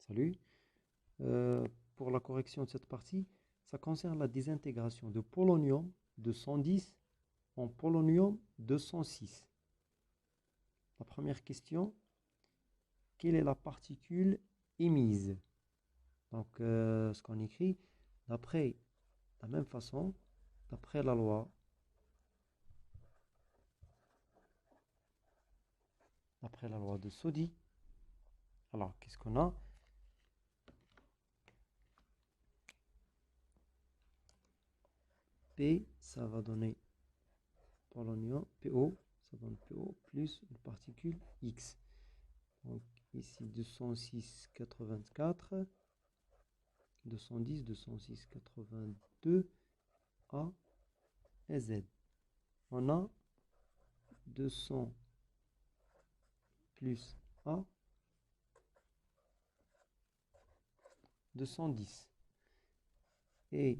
Salut. Euh, pour la correction de cette partie, ça concerne la désintégration de polonium 210 en polonium 206. La première question, quelle est la particule émise? Donc, ce qu'on écrit, d'après la même façon, d'après la loi de Soddy. Alors, qu'est-ce qu'on a? P, ça va donner polonium, PO, ça donne PO plus une particule X. Donc ici 206,84, 210, 206,82 A et Z. On a 200 plus A, 210. Et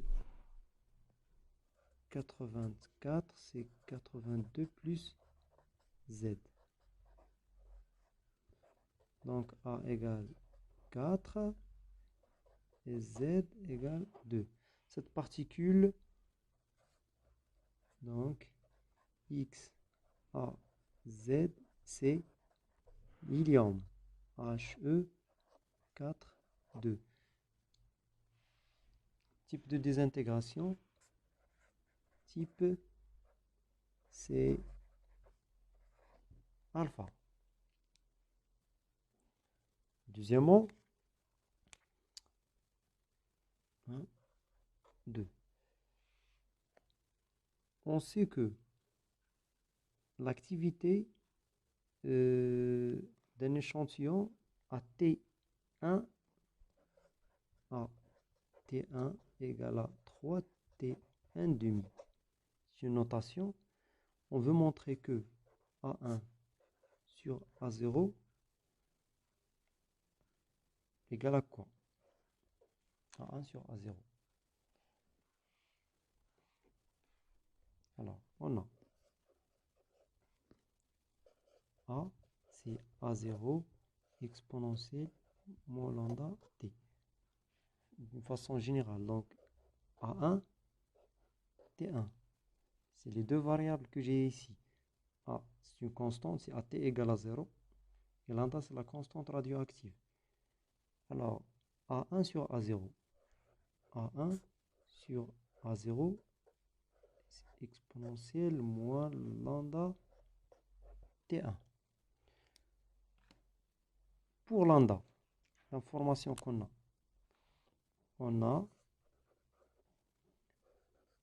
84, c'est 82 plus Z. Donc A égale 4 et Z égale 2. Cette particule, donc X, A, Z, c'est l'hélium. He 4, 2. Type de désintégration, type c'est alpha. Deuxièmement, 1, 2. On sait que l'activité d'un échantillon à T1 égale à 3T1 demi. C'est une notation. On veut montrer que A1 sur A0 égale à quoi? A1 sur A0. Alors, on a A, c'est A0 exponentielle moins lambda T. De façon générale, donc A1, T1. C'est les deux variables que j'ai ici. A, c'est une constante, c'est AT égale à 0. Et lambda, c'est la constante radioactive. Alors, A1 sur A0. A1 sur A0, c'est exponentielle moins lambda T1. Pour lambda, l'information qu'on a,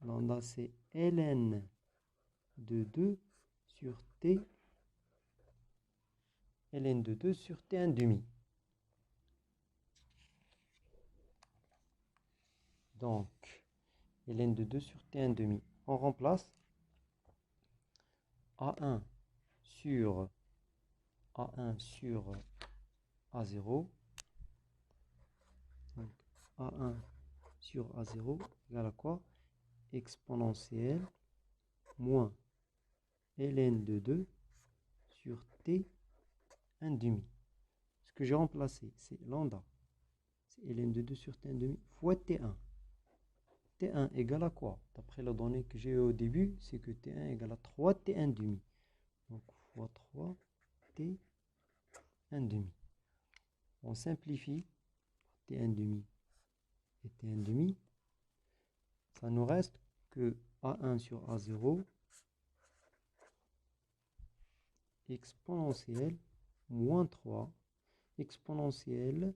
lambda c'est ln de 2 sur T, ln de 2 sur T1 demi. Donc, ln de 2 sur T1 demi. On remplace A1 sur A0. Donc, A1 sur A0 égale à quoi? Exponentielle moins ln de 2 sur T 1 demi. Ce que j'ai remplacé, c'est lambda. C'est ln de 2 sur T 1 demi fois T1. T1 égale à quoi? D'après la donnée que j'ai eu au début, c'est que T1 égale à 3 T1 demi. Donc fois 3 T1 demi. On simplifie T1 demi et T1 demi. Ça nous reste que A1 sur A0 exponentielle moins 3 exponentielle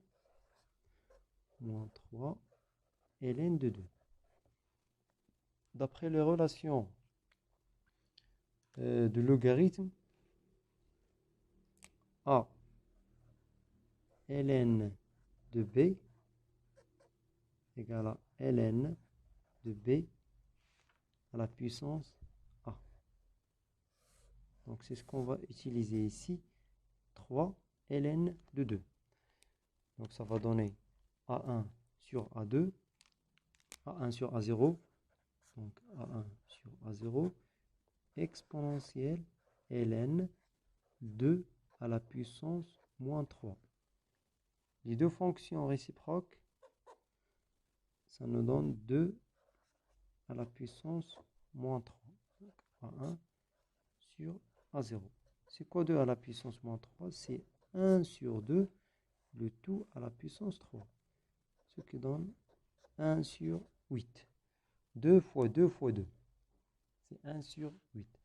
moins 3 ln de 2. D'après les relations de logarithme, A ln de B égale à ln de B à la puissance A. Donc c'est ce qu'on va utiliser ici, 3 ln de 2. Donc ça va donner A1 sur A2, A1 sur A0, donc A1 sur A0, exponentielle ln 2 à la puissance moins 3. Les deux fonctions réciproques, ça nous donne 2 à la puissance moins 3. Donc, A1 sur A0. C'est quoi 2 à la puissance moins 3? C'est 1 sur 2, le tout à la puissance 3. Ce qui donne 1 sur 8. 2 fois 2 fois 2. C'est 1 sur 8.